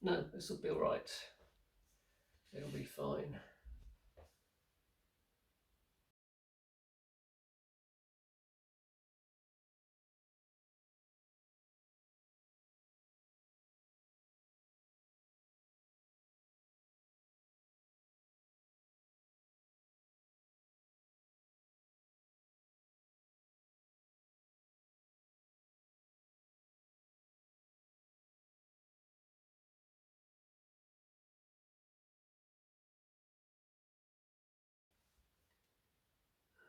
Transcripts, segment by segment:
No, this will be all right. It'll be fine.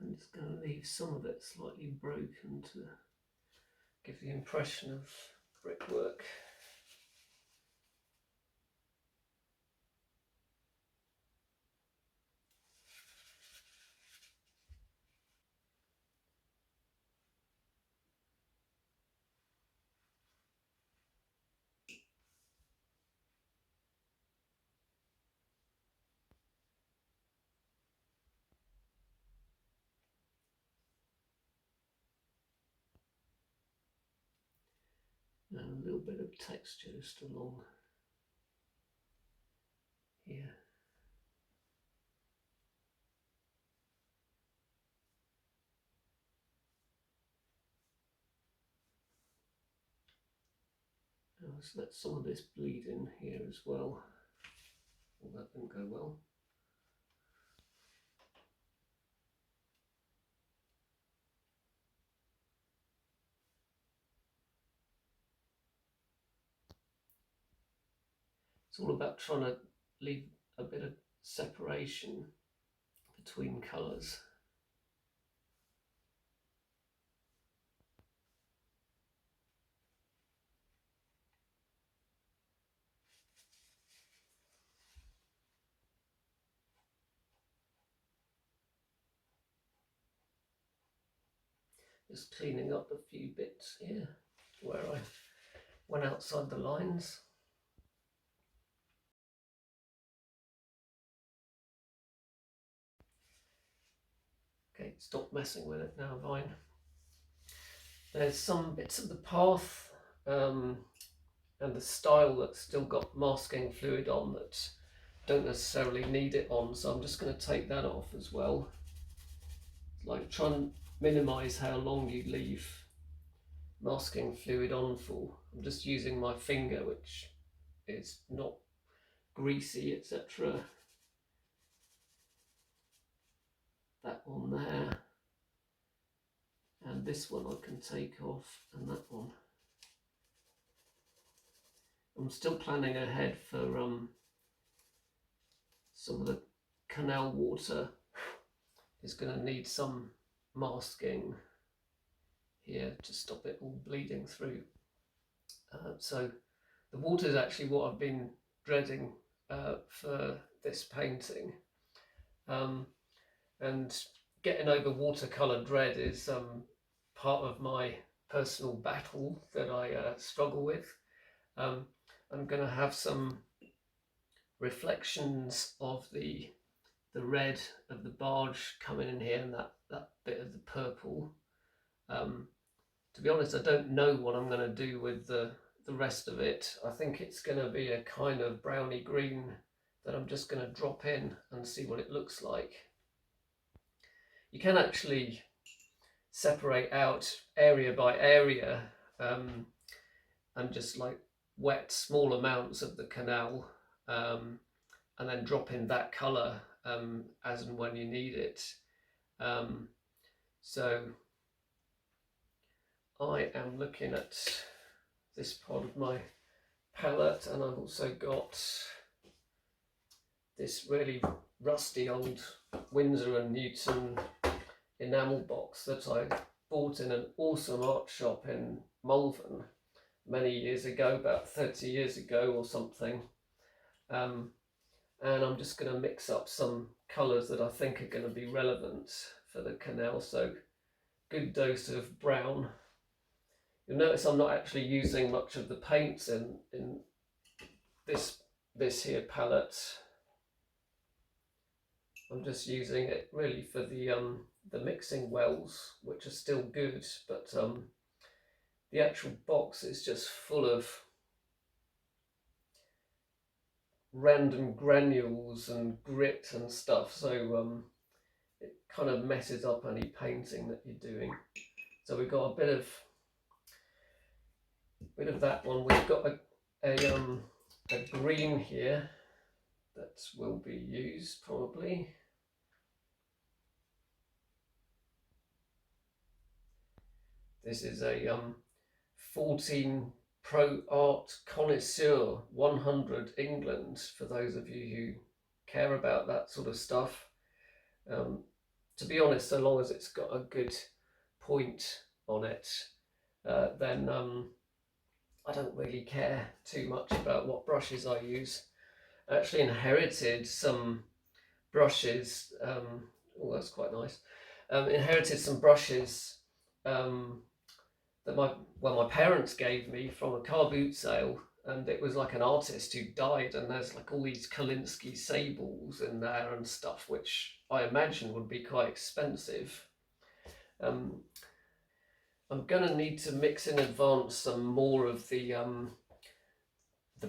I'm just going to leave some of it slightly broken to give the impression of brickwork. And a little bit of texture just along here. Let's let some of this bleed in here as well. Well, that didn't go well. It's all about trying to leave a bit of separation between colours. Just cleaning up a few bits here where I went outside the lines. Okay, stop messing with it now, Vine. There's some bits of the path and the style that's still got masking fluid on that don't necessarily need it on, so I'm just going to take that off as well. Like, try and minimise how long you leave masking fluid on for. I'm just using my finger, which is not greasy, etc. That one there, and this one I can take off, and that one. I'm still planning ahead for some of the canal water is going to need some masking here to stop it all bleeding through. So the water is actually what I've been dreading for this painting, and getting over watercolour dread is part of my personal battle that I struggle with. I'm going to have some reflections of the red of the barge coming in here, and that bit of the purple. To be honest, I don't know what I'm going to do with the rest of it. I think it's going to be a kind of browny green that I'm just going to drop in and see what it looks like. You can actually separate out area by area and just like wet small amounts of the canal and then drop in that colour as and when you need it. So I am looking at this part of my palette, and I've also got this really rusty old Winsor & Newton enamel box that I bought in an awesome art shop in Malvern many years ago, about 30 years ago or something. And I'm just going to mix up some colours that I think are going to be relevant for the canal. So good dose of brown. You'll notice I'm not actually using much of the paints in this here palette. I'm just using it really for the mixing wells, which are still good, but the actual box is just full of random granules and grit and stuff, so it kind of messes up any painting that you're doing. So we've got a bit of that one. We've got a green here that will be used probably. This is a 14 Pro Art Connoisseur 100 England, for those of you who care about that sort of stuff. To be honest, so long as it's got a good point on it, then I don't really care too much about what brushes I use. I actually inherited some brushes. Oh, that's quite nice. Inherited some brushes that my parents gave me from a car boot sale, and it was like an artist who died, and there's like all these Kolinsky sables in there and stuff, which I imagine would be quite expensive. I'm gonna need to mix in advance some more of the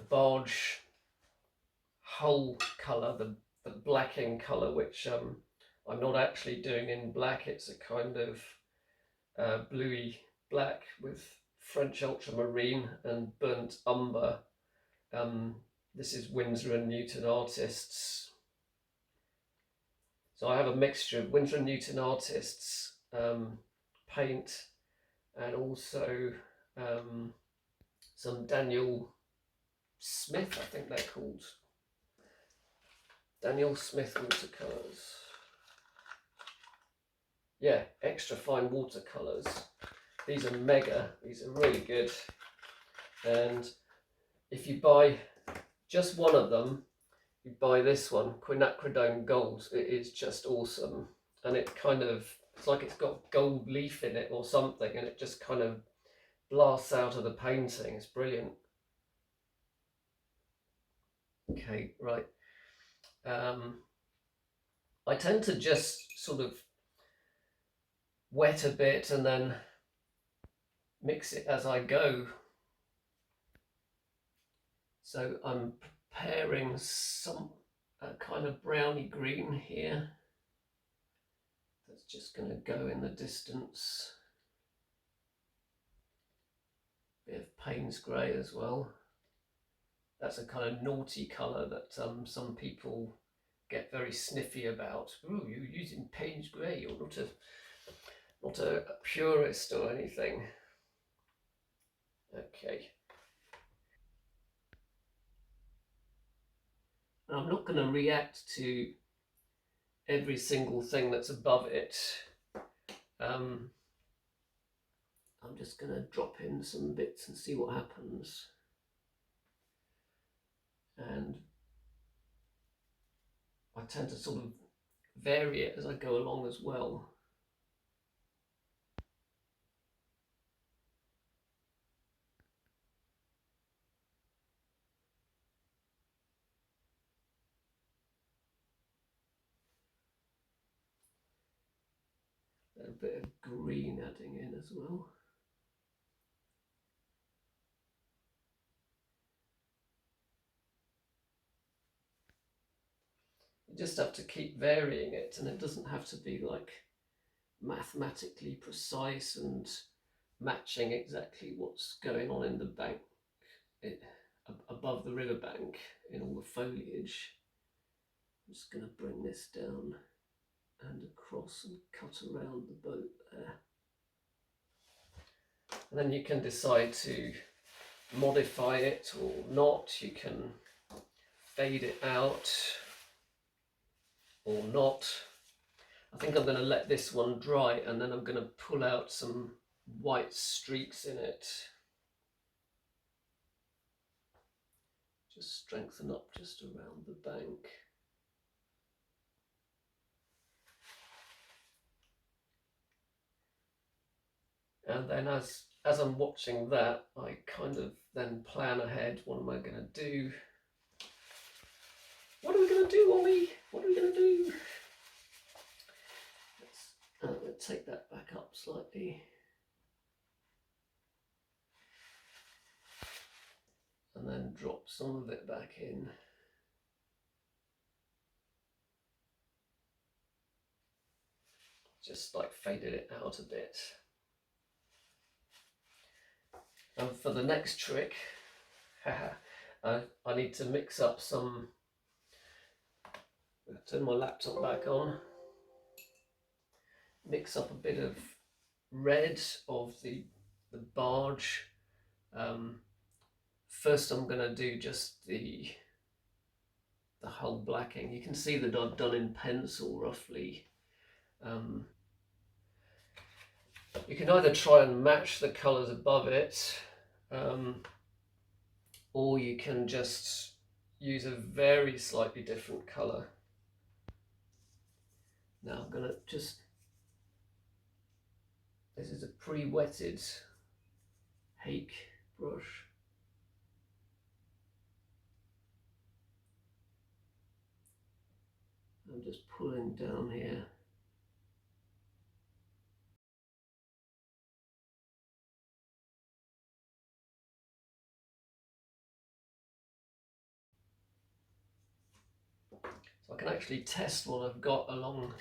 barge hull colour, the blacking colour, which I'm not actually doing in black. It's a kind of bluey black with French ultramarine and burnt umber. This is Winsor and Newton Artists. So I have a mixture of Winsor and Newton Artists paint, and also some Daniel Smith, I think they're called. Daniel Smith watercolours. Yeah, extra fine watercolours. These are mega, these are really good. And if you buy just one of them, you buy this one, quinacridone gold. It is just awesome. And it kind of, it's like it's got gold leaf in it or something, and it just kind of blasts out of the painting. It's brilliant. Okay, right. I tend to just sort of wet a bit and then mix it as I go. So I'm preparing some kind of browny green here. That's just going to go in the distance. Bit of Payne's grey as well. That's a kind of naughty colour that some people get very sniffy about. Ooh, you're using Payne's grey. You're not a purist or anything. Okay. Now, I'm not going to react to every single thing that's above it. I'm just going to drop in some bits and see what happens. And I tend to sort of vary it as I go along as well. A bit of green adding in as well. You just have to keep varying it, and it doesn't have to be like mathematically precise and matching exactly what's going on in the bank, above the riverbank in all the foliage. I'm just going to bring this down and across and cut around the boat there. And then you can decide to modify it or not. You can fade it out or not. I think I'm going to let this one dry, and then I'm going to pull out some white streaks in it. Just strengthen up just around the bank. And then as I'm watching that, I kind of then plan ahead. What am I going to do? What are we going to do, Ollie? What are we going to do? Let's take that back up slightly. And then drop some of it back in. just like faded it out a bit. And for the next trick, I need to mix up some, turn my laptop back on, mix up a bit of red of the barge. First I'm going to do just the hull blacking. You can see that I've done in pencil roughly. You can either try and match the colours above it, or you can just use a very slightly different colour. Now I'm going to just, this is a pre-wetted Hake brush. I'm just pulling down here. So I can actually test what I've got along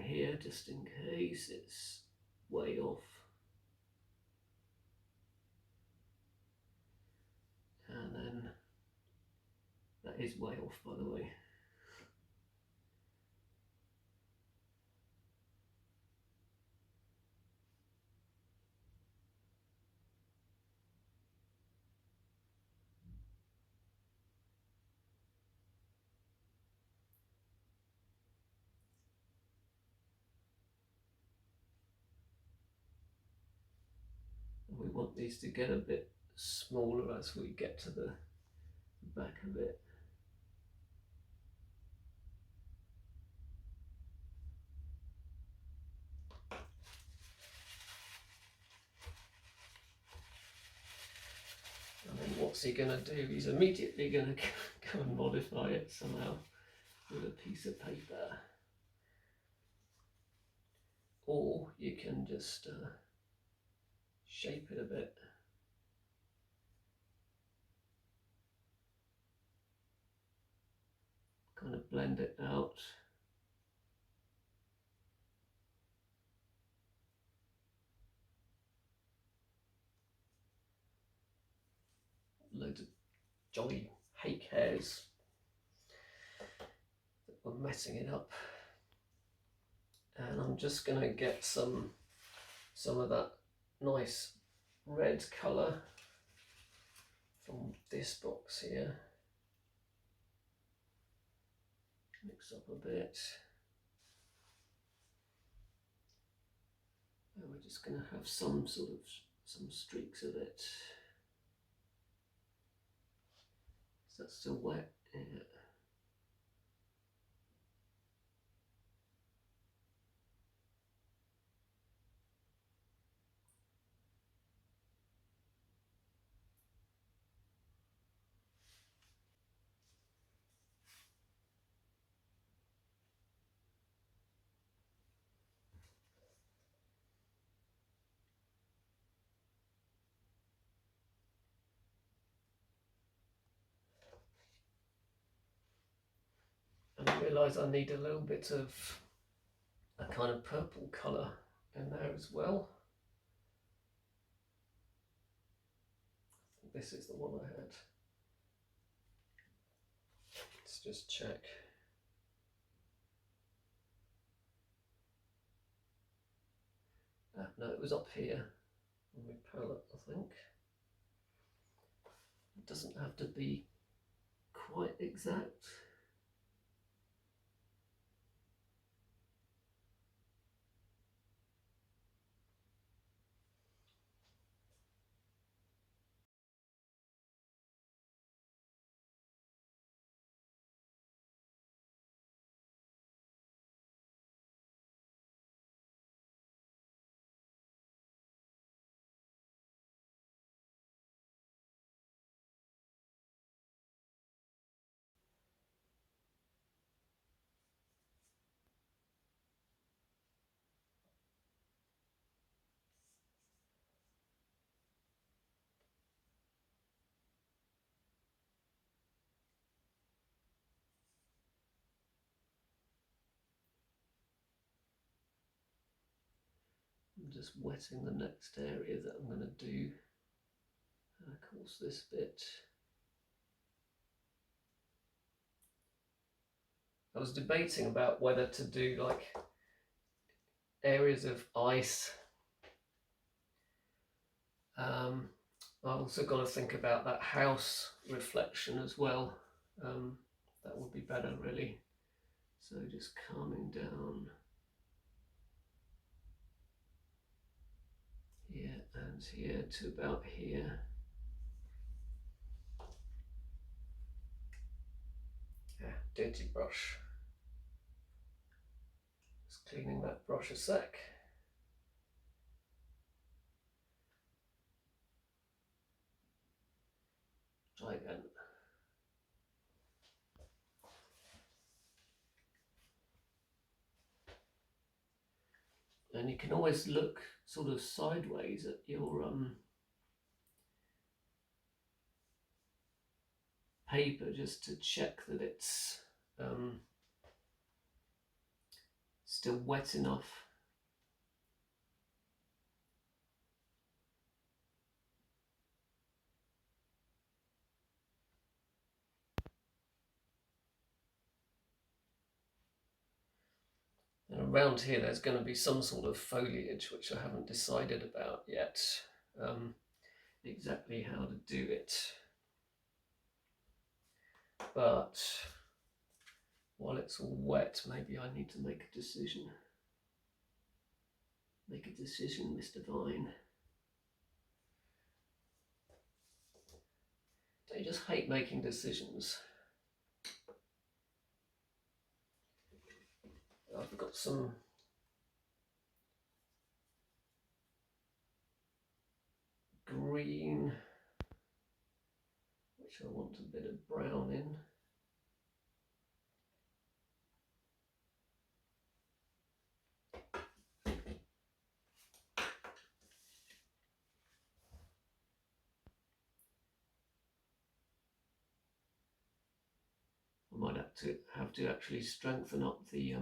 here, just in case it's way off. And then that is way off, by the way. We want these to get a bit smaller as we get to the back of it. And then what's he going to do? He's immediately going to go and modify it somehow with a piece of paper. Or you can just shape it a bit. Kind of blend it out. Loads of jolly hake hairs that were messing it up. And I'm just going to get some of that nice red colour from this box here. Mix up a bit. And we're just going to have some streaks of it. Is that still wet? Yeah. And I realise I need a little bit of a kind of purple colour in there as well. I think this is the one I had. Let's just check. No, it was up here on my palette, I think. It doesn't have to be quite exact. just wetting the next area that I'm going to do. And of course this bit. I was debating about whether to do like areas of ice. I've also got to think about that house reflection as well. That would be better really. So just calming down here and here to about here. Yeah, dirty brush. Just cleaning that brush a sec. Try again. And you can always look sort of sideways at your paper just to check that it's still wet enough. And around here there's going to be some sort of foliage which I haven't decided about yet, exactly how to do it. But while it's all wet, maybe I need to make a decision. Make a decision, Mr. Vine. Don't you just hate making decisions? I've got some green, which I want a bit of brown in. I might have to actually strengthen up the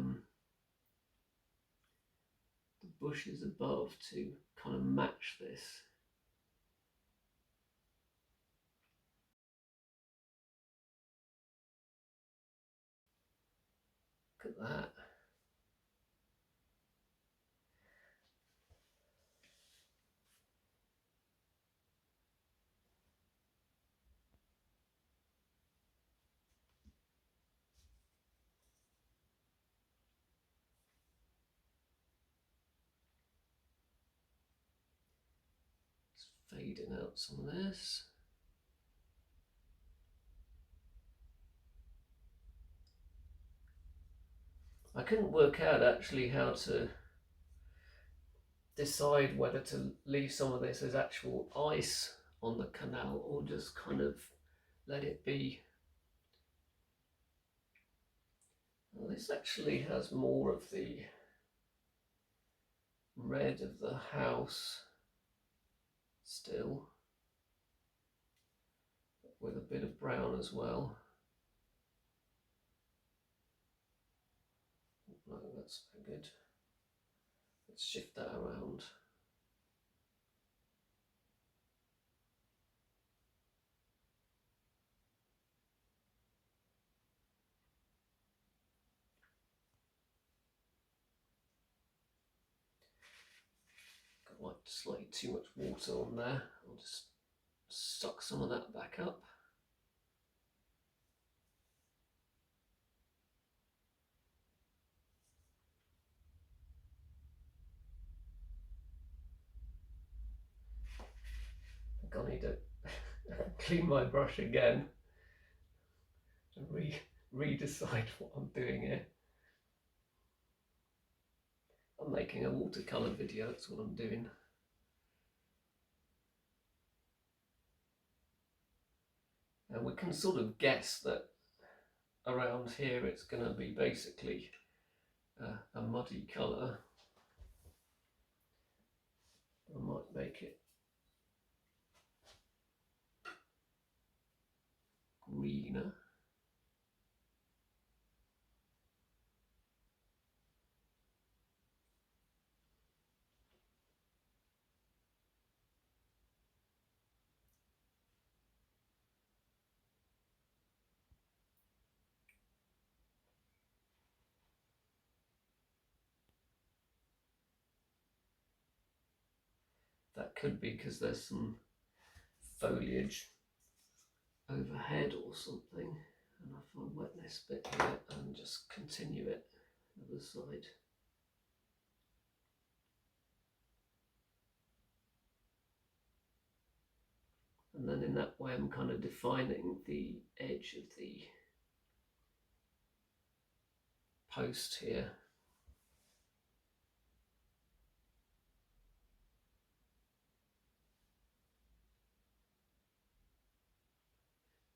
bushes above to kind of match this. Look at that. Just fading out some of this. I couldn't work out actually how to decide whether to leave some of this as actual ice on the canal or just kind of let it be. Well, this actually has more of the red of the house still, with a bit of brown as well. No, that's not good. Let's shift that around. Got like slightly too much water on there. I'll just suck some of that back up. I need to clean my brush again and re-decide what I'm doing here. I'm making a watercolour video, that's what I'm doing. And we can sort of guess that around here it's going to be basically a muddy colour. I might make it greener. That could be because there's some foliage overhead or something. And if I wet this bit here and just continue it the other side. And then in that way I'm kind of defining the edge of the post here.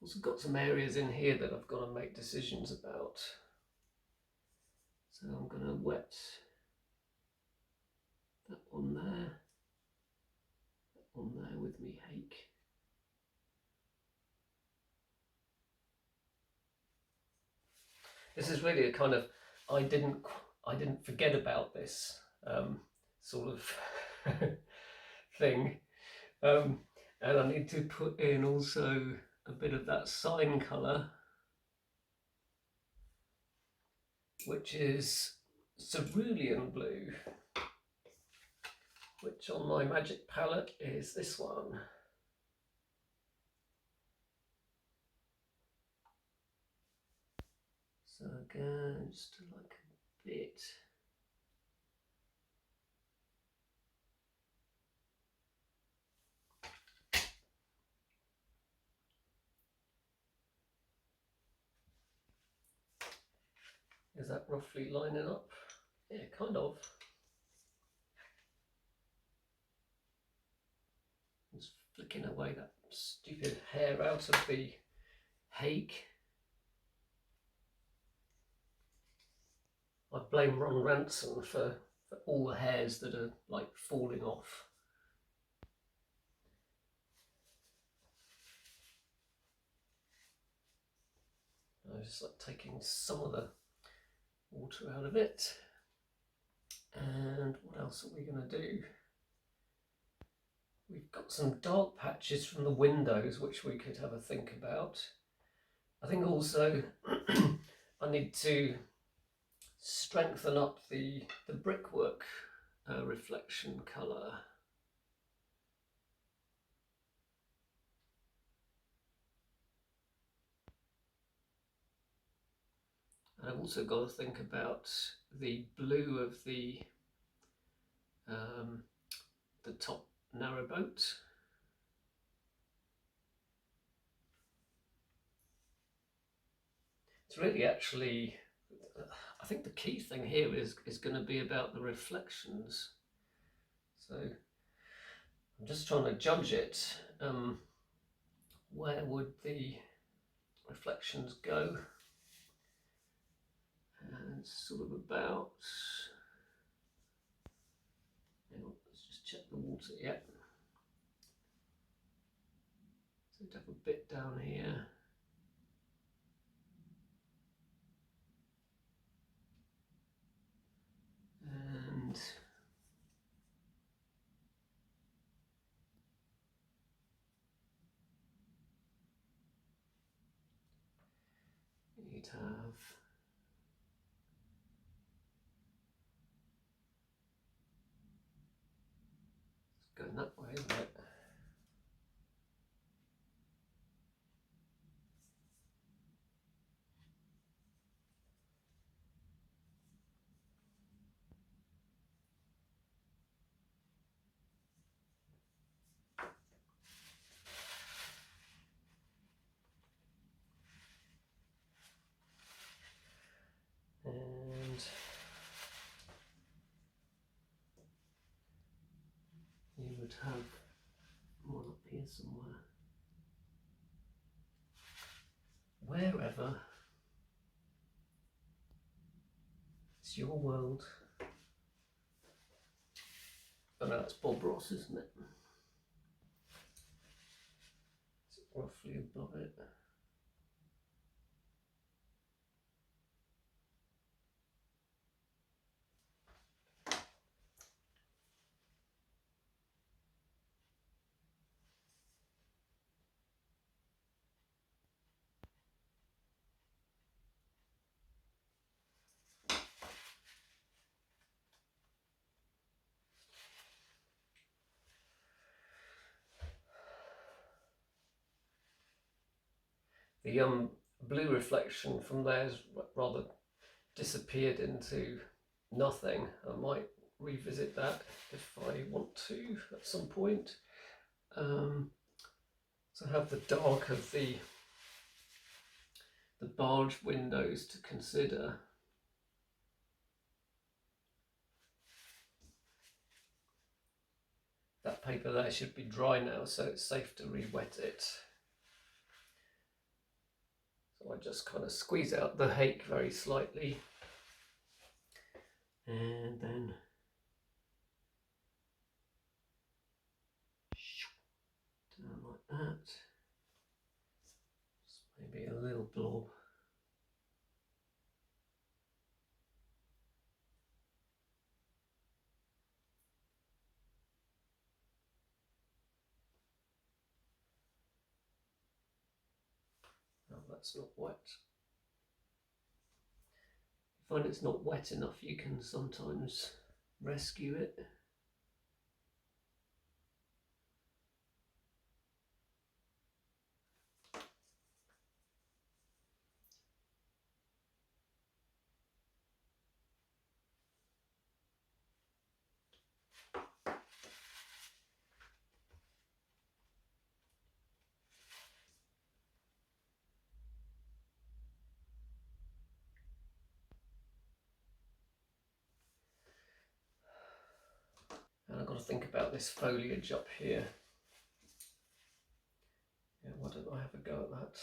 Also got some areas in here that I've got to make decisions about. So I'm going to wet that one there, that one there with me hake. This is really a kind of, I didn't forget about this sort of thing. And I need to put in also a bit of that sign colour, which is cerulean blue, which on my magic palette is this one. So again, just like a bit. Is that roughly lining up? Yeah, kind of. Just flicking away that stupid hair out of the hake. I blame Ron Ransom for all the hairs that are like falling off. I was just like taking some of the water out of it. And what else are we going to do? We've got some dark patches from the windows which we could have a think about. I think also I need to strengthen up the brickwork reflection colour. And I've also got to think about the blue of the top narrowboat. It's really actually, I think the key thing here is going to be about the reflections. So I'm just trying to judge it. Where would the reflections go? And it's sort of about, let's just check the water, yeah. So we'd have a bit down here. And you'd have it's going that way, isn't it? And you would have one up here somewhere. Wherever it's your world. Oh no, that's Bob Ross, isn't it? Is it roughly above it? The blue reflection from there has rather disappeared into nothing. I might revisit that if I want to at some point. So have the dark of the barge windows to consider. That paper there should be dry now, so it's safe to re-wet it. So I just kind of squeeze out the hake very slightly, and then down like that. Just maybe a little blob. Oh, that's not wet. If you find it's not wet enough, you can sometimes rescue it. And I've got to think about this foliage up here. Yeah, why don't I have a go at that?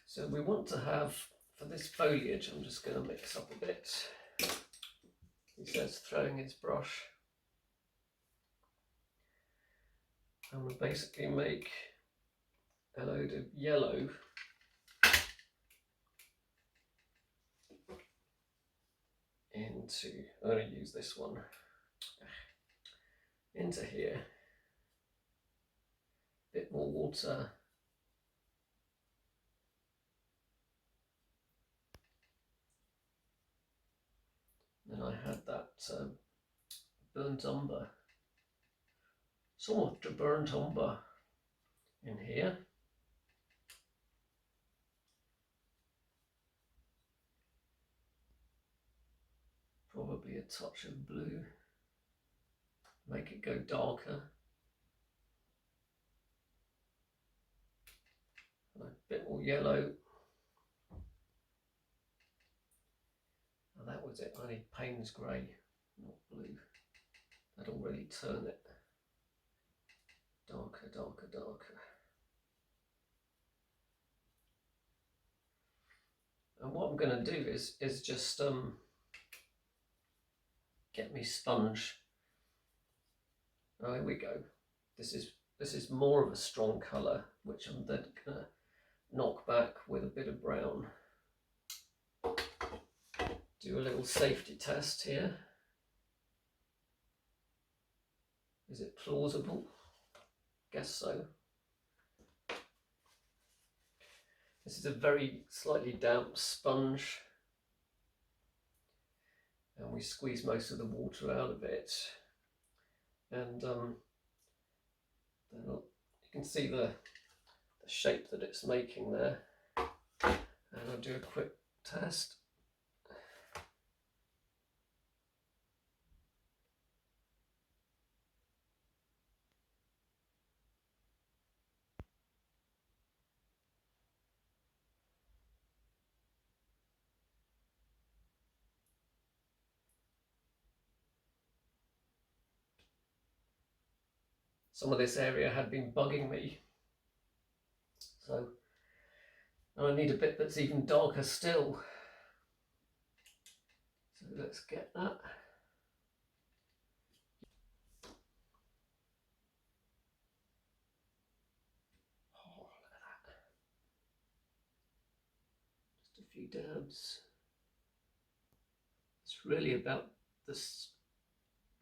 So we want to have, for this foliage, I'm just going to mix up a bit. He says throwing his brush. I'm going to basically make a load of yellow into, I'm going to use this one, into here. Bit more water. Then I had that burnt umber, some of the burnt umber in here. Probably a touch of blue, make it go darker. And a bit more yellow. And that was it. I need Payne's grey, not blue. That'll really turn it darker, darker, darker. And what I'm going to do is just get me sponge. Oh, here we go. This is more of a strong colour, which I'm then going to knock back with a bit of brown. Do a little safety test here. Is it plausible? Guess so. This is a very slightly damp sponge, and we squeeze most of the water out of it. And then you can see the shape that it's making there. And I'll do a quick test. Some of this area had been bugging me, so I need a bit that's even darker still. So let's get that. Oh, look at that. Just a few dabs. It's really about this,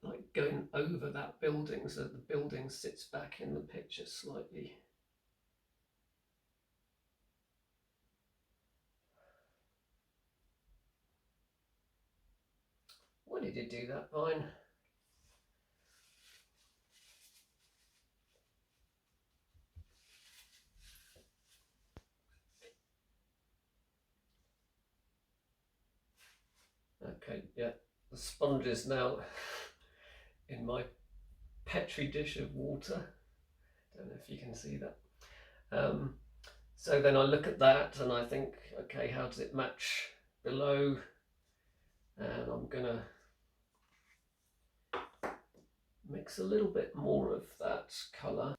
like going over that building so that the building sits back in the picture slightly. Why did you do that, Vine? Okay, yeah, the sponge is now in my petri dish of water. Don't know if you can see that. So then I look at that and I think, okay, how does it match below? And I'm gonna mix a little bit more of that colour